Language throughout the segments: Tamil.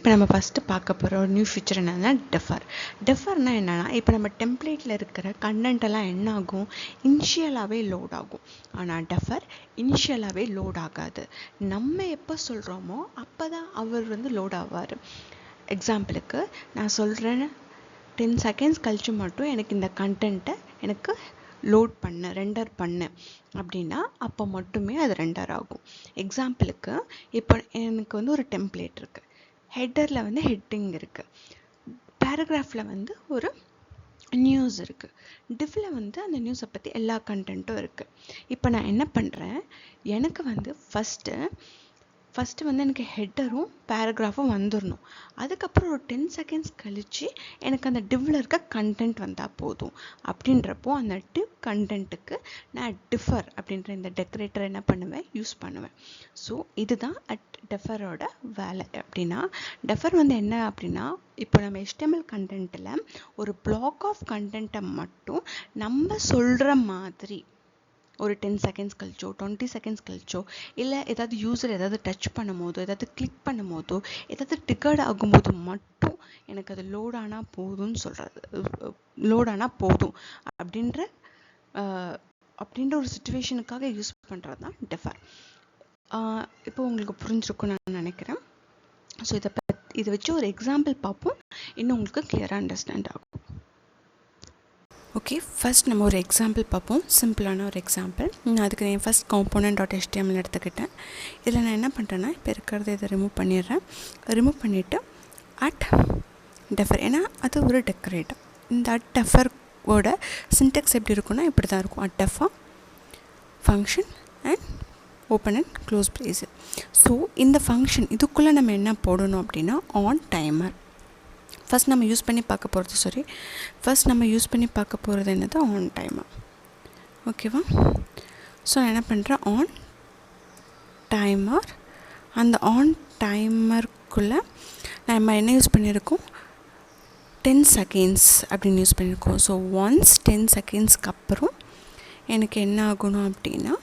இப்போ நம்ம ஃபஸ்ட்டு பார்க்க போகிற ஒரு நியூ ஃபீச்சர் என்னென்னா டெஃபர்னால் என்னென்னா, இப்போ நம்ம டெம்ப்ளேட்டில் இருக்கிற கண்டென்ட்டெல்லாம் என்ன ஆகும், இனிஷியலாகவே லோட் ஆகும். ஆனால் டெஃபர் இனிஷியலாகவே லோட் ஆகாது. நம்ம எப்போ சொல்கிறோமோ அப்போ தான் அவர் லோட் ஆவார். எக்ஸாம்பிளுக்கு நான் சொல்கிறேன், 10 செகண்ட்ஸ் கழிச்சு மட்டும் எனக்கு இந்த கண்டென்ட்டை எனக்கு ரெண்டர் பண்ணு அப்படின்னா அப்போ மட்டுமே அது ரெண்டர் ஆகும். எக்ஸாம்பிளுக்கு இப்போ எனக்கு ஒரு டெம்ப்ளேட் இருக்குது, ஹெட்டரில் ஹெட்டிங் இருக்குது, பேராகிராஃபில் ஒரு நியூஸ் இருக்குது, டிவ்வில் அந்த நியூஸை பற்றி எல்லா கண்டென்ட்டும் இருக்குது. இப்போ நான் என்ன பண்ணுறேன், எனக்கு ஃபஸ்ட்டு எனக்கு ஹெட்டரும் பேராகிராஃபும் வந்துடணும். அதுக்கப்புறம் ஒரு 10 செகண்ட்ஸ் கழித்து எனக்கு அந்த டிவ்வில் இருக்க கண்டென்ட் வந்தால் போதும். அப்படின்றப்போ அந்த டிவ் கண்டென்ட்டுக்கு நான் டிஃபர் அப்படின்ற இந்த டெக்கரேட்டர் என்ன பண்ணுவேன், யூஸ் பண்ணுவேன். ஸோ இதுதான் டெஃபரோட வேலை. அப்படின்னா டெஃபர் என்ன அப்படின்னா, இப்போ நம்ம HTML கண்டென்ட்டில் ஒரு பிளாக் ஆஃப் கண்டென்ட்டை மட்டும் நம்ம சொல்கிற மாதிரி ஒரு 10 செகண்ட்ஸ் கழிச்சோ 20 செகண்ட்ஸ் கழிச்சோ, இல்லை ஏதாவது யூசர் ஏதாவது டச் பண்ணும் போதோ, ஏதாவது கிளிக் பண்ணும் போதோ, ஏதாவது டிக்கர்ட் ஆகும்போது மட்டும் எனக்கு அது லோட் ஆனால் போதும்னு சொல்கிறது, லோட் ஆனால் போதும் அப்படின்ற ஒரு சுச்சுவேஷனுக்காக யூஸ் பண்ணுறது தான் டெஃபர். இப்போ உங்களுக்கு புரிஞ்சிருக்கும்னு நான் நினைக்கிறேன். ஸோ இதை வச்சு ஒரு எக்ஸாம்பிள் பார்ப்போம், இன்னும் உங்களுக்கு கிளியராக அண்டர்ஸ்டாண்ட் ஆகும். ஓகே, ஃபஸ்ட் நம்ம ஒரு எக்ஸாம்பிள் பார்ப்போம், சிம்பிளான ஒரு எக்ஸாம்பிள். நான் அதுக்கு என் ஃபஸ்ட் component.html எடுத்துக்கிட்டேன். இதில் நான் என்ன பண்ணுறேன்னா, இப்போ இருக்கிறத இதை ரிமூவ் பண்ணிடுறேன். ரிமூவ் பண்ணிவிட்டு டெஃபர், ஏன்னா அது ஒரு டெக்கரேட்டர். இந்த டெஃபரோட சின்டெக்ஸ் எப்படி இருக்குன்னா இப்படி தான் இருக்கும், defer function and open and close prays. So இந்த ஃபங்க்ஷன் இதுக்குள்ளே நம்ம என்ன போடணும் அப்படின்னா, ஆன் டைமர். ஃபஸ்ட் நம்ம யூஸ் பண்ணி பார்க்க போகிறது என்னது, ஆன் டைமர். ஓகேவா? ஸோ நான் என்ன பண்ணுறேன், ஆன் டைமர். அந்த ஆன் டைமருக்குள்ளே நம்ம என்ன யூஸ் பண்ணியிருக்கோம், 10 செகண்ட்ஸ் அப்படின்னு யூஸ் பண்ணியிருக்கோம். ஸோ ஒன்ஸ் 10 செகண்ட்ஸ்க்கு அப்புறம் எனக்கு என்ன ஆகணும் அப்படின்னா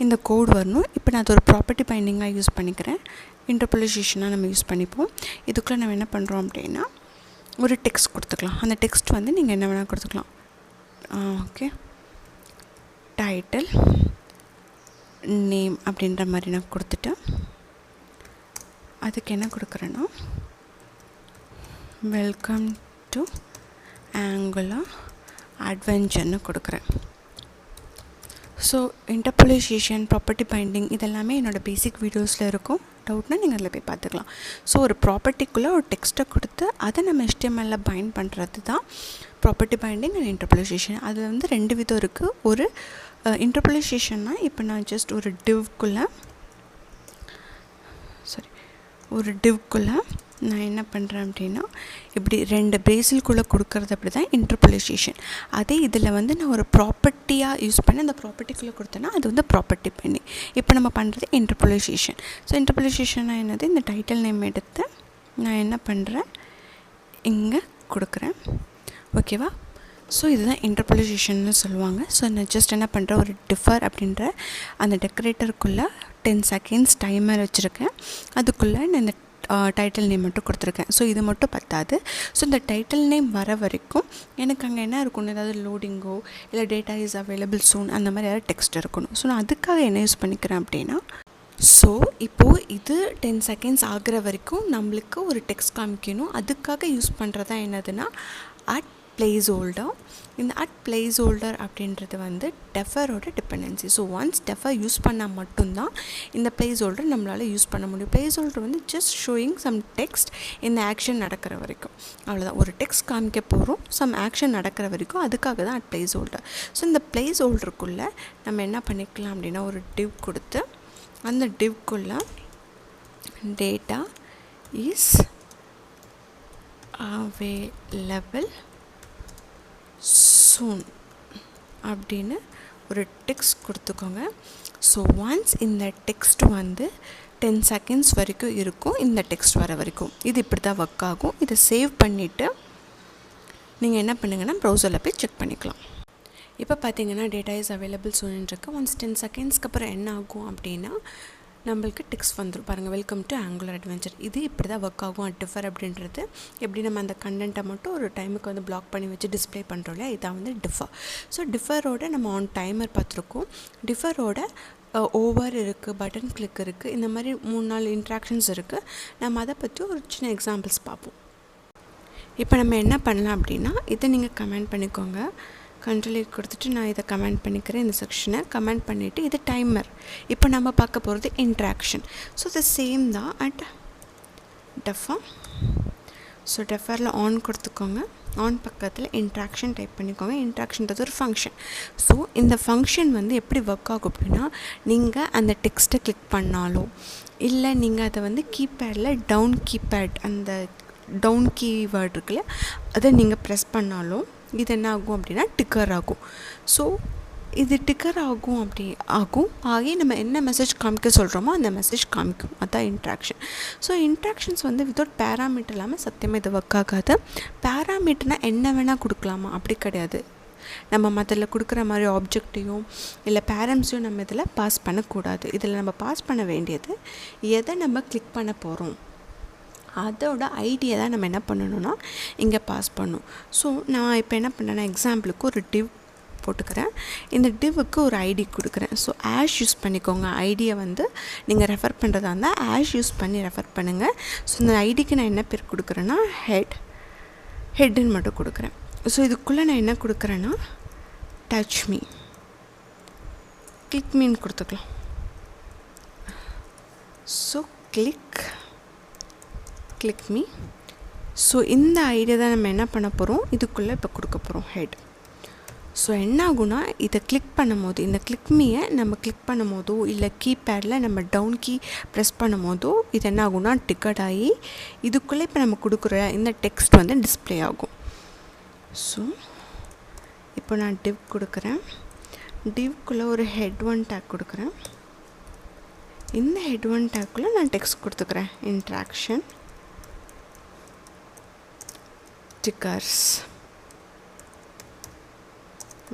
இந்த கோட் வரணும். இப்போ நான் அது ஒரு ப்ராப்பர்ட்டி பைண்டிங்காக யூஸ் பண்ணிக்கிறேன், இன்டர்போலேஷனாக நம்ம யூஸ் பண்ணிப்போம். இதுக்குள்ளே நம்ம என்ன பண்ணுறோம் அப்படின்னா ஒரு டெக்ஸ்ட் கொடுத்துக்கலாம். அந்த டெக்ஸ்ட் நீங்கள் என்ன வேணால் கொடுத்துக்கலாம். ஓகே, டைட்டில் நேம் அப்படின்ற மாதிரி நான் கொடுத்துட்டு அதுக்கு என்ன கொடுக்குறேன்னா, வெல்கம் டு ஆங்குலர் அட்வென்ச்சர்னு கொடுக்குறேன். ஸோ இன்டர்போலேஷன், ப்ராப்பர்ட்டி பைண்டிங் இதெல்லாமே என்னோடய பேசிக் வீடியோஸில் இருக்கும். டவுட்னால் நீங்கள் அதில் போய் பார்த்துக்கலாம். ஸோ ஒரு ப்ராப்பர்ட்டிக்குள்ளே ஒரு டெக்ஸ்ட்டை கொடுத்து அதை நம்ம HTML பைண்ட் பண்ணுறது தான் ப்ராப்பர்ட்டி பைண்டிங் அண்ட் இன்டர்போலேஷன். அதில் 2 விதம் இருக்குது. ஒரு இன்டர்போலேஷன்னா, இப்போ நான் ஜஸ்ட் ஒரு டிவ்க்குள்ளே நான் என்ன பண்ணுறேன் அப்படின்னா, இப்படி 2 பிரேசில்குள்ளே கொடுக்கறது அப்படி தான் இன்டர்போலேஷன். அதே இதில் நான் ஒரு ப்ராப்பர்ட்டியாக யூஸ் பண்ணி அந்த ப்ராப்பர்ட்டிக்குள்ளே கொடுத்தேன்னா அது ப்ராப்பர்ட்டி பண்ணி. இப்போ நம்ம பண்ணுறது இன்டர்போலேஷன். ஸோ இன்டர்போலேஷன்னா என்னது, இந்த டைட்டில் நேம் எடுத்து நான் என்ன பண்ணுறேன், இங்கே கொடுக்குறேன். ஓகேவா? ஸோ இதுதான் இன்டர்போலேஷன்னு சொல்லுவாங்க. ஸோ நான் ஜஸ்ட் என்ன பண்ணுறேன், ஒரு டிஃபர் அப்படின்ற அந்த டெக்கரேட்டருக்குள்ளே 10 செகண்ட்ஸ் டைமர் வச்சுருக்கேன். அதுக்குள்ளே நான் இந்த டைட்டில் நேம் மட்டும் கொடுத்துருக்கேன். ஸோ இது மட்டும் பத்தாது. ஸோ இந்த டைட்டில் நேம் வர வரைக்கும் எனக்கு அங்கே என்ன இருக்கணும், ஏதாவது லோடிங்கோ இல்லை டேட்டா இஸ் அவைலபிள் சூன் அந்த மாதிரி ஏதாவது டெக்ஸ்ட் இருக்கணும். ஸோ நான் அதுக்காக என்ன யூஸ் பண்ணிக்கிறேன் அப்படின்னா, ஸோ இப்போது இது 10 செகண்ட்ஸ் ஆகிற வரைக்கும் நம்மளுக்கு ஒரு டெக்ஸ்ட் காமிக்கணும். அதுக்காக யூஸ் பண்ணுறது தான் என்னதுன்னா பிளேஸ் ஹோல்டர். இந்த பிளேஸ் ஹோல்டர் அப்படின்றது டெஃபரோட dependency. So once defer use பண்ணால் மட்டும்தான் இந்த பிளேஸ் ஹோல்டர் நம்மளால் யூஸ் பண்ண முடியும். Place holder just showing some text இந்த ஆக்ஷன் நடக்கிற வரைக்கும், அவ்வளோதான். ஒரு டெக்ஸ்ட் காமிக்க போகிறோம், சம் ஆக்ஷன் நடக்கிற வரைக்கும், அதுக்காக தான் பிளேஸ் ஹோல்டர். ஸோ இந்த பிளேஸ் ஹோல்டருக்குள்ளே நம்ம என்ன பண்ணிக்கலாம் அப்படின்னா, ஒரு டிவ் கொடுத்து அந்த டிவ்க்குள்ளே டேட்டா இஸ் அவைலபிள் சூன் அப்படின்னு ஒரு டெக்ஸ்ட் கொடுத்துக்கோங்க. ஸோ ஒன்ஸ் இந்த டெக்ஸ்ட் 10 செகண்ட்ஸ் வரைக்கும் இருக்கும், இந்த டெக்ஸ்ட் வர வரைக்கும். இது இப்படி தான் ஒர்க் ஆகும். இதை சேவ் பண்ணிவிட்டு நீங்கள் என்ன பண்ணுங்கன்னா ப்ரௌசரில் போய் செக் பண்ணிக்கலாம். இப்போ பார்த்தீங்கன்னா டேட்டா இஸ் அவைலபிள் சூன் இருக்கு. ஒன்ஸ் 10 செகண்ட்ஸ்க்கு அப்புறம் என்ன ஆகும் அப்படின்னா, நம்மளுக்கு டெக்ஸ்ட் வந்துடும். பாருங்கள், வெல்கம் டு ஆங்குலர் அட்வென்ச்சர். இது இப்படி தான் ஒர்க் ஆகும். டிஃபர் அப்படின்றது எப்படி நம்ம அந்த கண்டென்ட்டை மட்டும் ஒரு டைமுக்கு வந்து பிளாக் பண்ணி வச்சு டிஸ்பிளே பண்ணுறோம் இல்லையா, இதான் வந்து டிஃபர். ஸோ டிஃபரோட நம்ம ஆன் டைமர் பார்த்துருக்கோம். டிஃபரோட ஓவர் இருக்குது, பட்டன் கிளிக் இருக்குது, இந்த மாதிரி 3-4 இன்ட்ராக்ஷன்ஸ் இருக்குது. நம்ம அதை பற்றி ஒரு சின்ன எக்ஸாம்பிள்ஸ் பார்ப்போம். இப்போ நம்ம என்ன பண்ணலாம் அப்படின்னா, இதை நீங்கள் கமெண்ட் பண்ணிக்கோங்க. கண்ட்ரோல் கொடுத்துட்டு நான் இதை கமெண்ட் பண்ணிக்கிறேன். இந்த செக்ஷனை கமெண்ட் பண்ணிவிட்டு இது டைமர். இப்போ நம்ம பார்க்க போகிறது இன்ட்ராக்ஷன். ஸோ இது சேம் தான் அட் டெஃபர். ஸோ டெஃபரில் ஆன் கொடுத்துக்கோங்க. ஆன் பக்கத்தில் இன்ட்ராக்ஷன் டைப் பண்ணிக்கோங்க. இன்ட்ராக்ஷன்றது ஒரு ஃபங்க்ஷன். ஸோ இந்த ஃபங்க்ஷன் வந்து எப்படி ஒர்க் ஆகும் அப்படின்னா, நீங்கள் அந்த டெக்ஸ்ட்டை கிளிக் பண்ணாலோ இல்லை நீங்கள் அதை வந்து கீபேடில் டவுன் கீபேட், அந்த டவுன் கீவேர்டு இருக்குல்ல, அதை நீங்கள் ப்ரெஸ் பண்ணாலும் இது என்ன ஆகும் அப்படின்னா டிக்கர் ஆகும். ஸோ இது டிக்கர் ஆகி நம்ம என்ன மெசேஜ் காமிக்க சொல்கிறோமோ அந்த மெசேஜ் காமிக்கும். அதுதான் இன்ட்ராக்ஷன். ஸோ இன்ட்ராக்ஷன்ஸ் வந்து வித்தவுட் பேராமீட்டர் இல்லாமல் சத்தியமாக இது ஒர்க் ஆகாது. பேராமீட்டர்னால் என்ன வேணால் கொடுக்கலாமா? அப்படி கிடையாது. நம்ம மதில் கொடுக்குற மாதிரி ஆப்ஜெக்டையும் இல்லை பேரண்ட்ஸையும் நம்ம இதில் பாஸ் பண்ணக்கூடாது. இதில் நம்ம பாஸ் பண்ண வேண்டியது எதை நம்ம கிளிக் பண்ண போகிறோம், அதோட ஐடியை தான் நம்ம என்ன பண்ணணும்னா இங்கே பாஸ் பண்ணணும். ஸோ நான் இப்போ என்ன பண்ணேன்னா, எக்ஸாம்பிளுக்கு ஒரு டிவ் போட்டுக்கிறேன். இந்த டிவ்வுக்கு ஒரு ஐடி கொடுக்குறேன். ஸோ ஆஷ் யூஸ் பண்ணிக்கோங்க. ஐடியை வந்து நீங்கள் ரெஃபர் பண்ணுறதா இருந்தால் ஆஷ் யூஸ் பண்ணி ரெஃபர் பண்ணுங்கள். ஸோ இந்த ஐடிக்கு நான் என்ன பேர் கொடுக்குறேன்னா ஹெட்டுன்னு மட்டும் கொடுக்குறேன். ஸோ இதுக்குள்ளே நான் என்ன கொடுக்குறேன்னா டச் மீ, கிளிக் மீன்னு கொடுத்துக்கலாம். So click me. ஸோ இந்த ஐடியா தான் நம்ம என்ன பண்ண போகிறோம், இதுக்குள்ளே இப்போ கொடுக்க போகிறோம் ஹெட். ஸோ என்ன ஆகுனா, இதை கிளிக் பண்ணும் போது, இந்த கிளிக் மீயை நம்ம கிளிக் பண்ணும் போதோ இல்லை கீபேடில் நம்ம டவுன் கீ ப்ரெஸ் பண்ணும் போதோ இது என்ன ஆகுனா டிக்கெட் ஆகி இதுக்குள்ளே இப்போ நம்ம கொடுக்குற இந்த டெக்ஸ்ட் வந்து டிஸ்பிளே ஆகும். ஸோ இப்போ நான் டிவ் கொடுக்குறேன். டிவ்க்குள்ளே ஒரு ஹெட் 1 டேக் கொடுக்குறேன். இந்த ஹெட் 1 டேக்குள்ளே நான் டெக்ஸ்ட் கொடுத்துக்கிறேன். Interaction stickers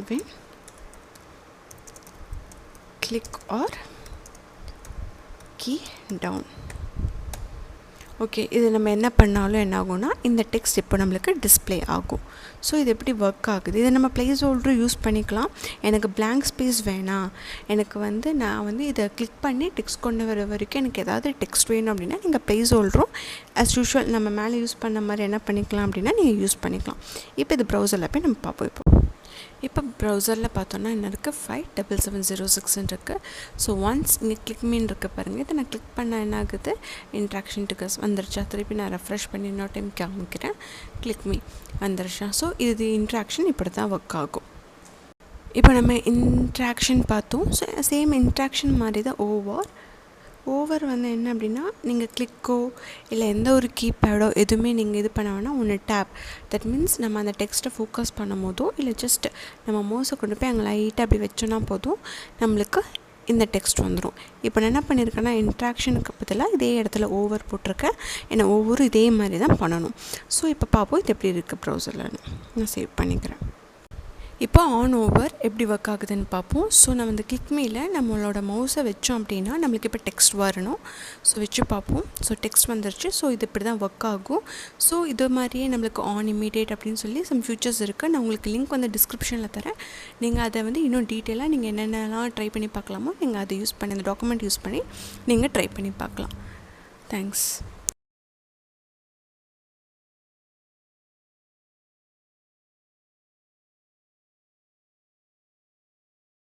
when click or key down. Okay, இது நம்ம என்ன பண்ணாலும் என்ன ஆகும்னா இந்த டெக்ஸ்ட் இப்போ நம்மளுக்கு டிஸ்பிளே ஆகும். ஸோ இது எப்படி ஒர்க் ஆகுது, இதை நம்ம ப்ளேஸ் ஹோல்டரும் யூஸ் பண்ணிக்கலாம். எனக்கு பிளாங்க் ஸ்பேஸ் வேணாம், எனக்கு வந்து நான் வந்து இதை கிளிக் பண்ணி டெக்ஸ்ட் கொண்டு வர வரைக்கும் எனக்கு ஏதாவது டெக்ஸ்ட் வேணும் அப்படின்னா நீங்கள் ப்ளேஸ் ஹோல்டரும் ஆஸ் யூஷுவல் நம்ம மேலே யூஸ் பண்ண மாதிரி என்ன பண்ணிக்கலாம் அப்படின்னா நீங்கள் யூஸ் பண்ணிக்கலாம். இப்போ இது ப்ரௌசரில் போய் நம்ம பார்ப்போம். இப்போ ப்ரௌசரில் பார்த்தோன்னா என்ன இருக்குது, 57706 இருக்குது. ஸோ ஒன்ஸ் இங்கே கிளிக் மீன் இருக்குது பாருங்கள். இதை நான் கிளிக் பண்ண என்ன ஆகுது, இன்ட்ராக்ஷன் டிக்கர்ஸ் வந்துருச்சா. திருப்பி நான் ரெஃப்ரெஷ் பண்ணி இன்னொரு டைம் காமிக்கிறேன். கிளிக் மீ வந்துருச்சா. ஸோ இது இன்ட்ராக்ஷன் இப்படி தான் ஒர்க் ஆகும். இப்போ நம்ம இன்ட்ராக்ஷன் பார்த்தோம். ஸோ சேம் இன்ட்ராக்ஷன் மாதிரி தான் ஓவர் வந்து என்ன அப்படின்னா, நீங்கள் கிளிக்கோ இல்லை எந்த ஒரு கீபேடோ எதுவுமே நீங்கள் இது பண்ண வேணால் ஒன்று டேப். தட் மீன்ஸ் நம்ம அந்த டெக்ஸ்ட்டை ஃபோக்கஸ் பண்ணும் போதோ இல்லை ஜஸ்ட் நம்ம மவுஸை கொண்டு போய் அங்கே லைட்டாக அப்படி வச்சோன்னா போதும் நம்மளுக்கு இந்த டெக்ஸ்ட் வந்துடும். இப்போ நான் என்ன பண்ணியிருக்கேன்னா, இன்ட்ராக்ஷனுக்கு பதிலாக இதே இடத்துல ஓவர் போட்டிருக்கேன். ஏன்னா ஒவ்வொரு இதே மாதிரி தான் பண்ணணும். ஸோ இப்போ பார்ப்போம் இது எப்படி இருக்குது ப்ரௌசரில். நான் சேவ் பண்ணிக்கிறேன். இப்போ ஆன் ஓவர் எப்படி ஒர்க் ஆகுதுன்னு பார்ப்போம். ஸோ நம்ம இந்த கிளிக் மீல நம்மளோட மவுஸை வச்சோம் அப்படின்னா நம்மளுக்கு இப்போ டெக்ஸ்ட் வரணும். ஸோ வச்சு பார்ப்போம். ஸோ டெக்ஸ்ட் வந்துருச்சு. ஸோ இது இப்படி தான் ஒர்க் ஆகும். ஸோ இது மாதிரியே நம்மளுக்கு ஆன் இமீடியேட் அப்படின்னு சொல்லி சம் ஃபியூச்சர்ஸ் இருக்குது. நான் உங்களுக்கு லிங்க் வந்து டிஸ்கிரிப்ஷனில் தரேன். நீங்கள் அதை வந்து இன்னும் டீட்டெயிலாக நீங்கள் என்னென்னலாம் ட்ரை பண்ணி பார்க்கலாமோ நீங்கள் அதை யூஸ் பண்ணி, அந்த டாக்குமெண்ட் யூஸ் பண்ணி நீங்கள் ட்ரை பண்ணி பார்க்கலாம். தேங்க்ஸ்.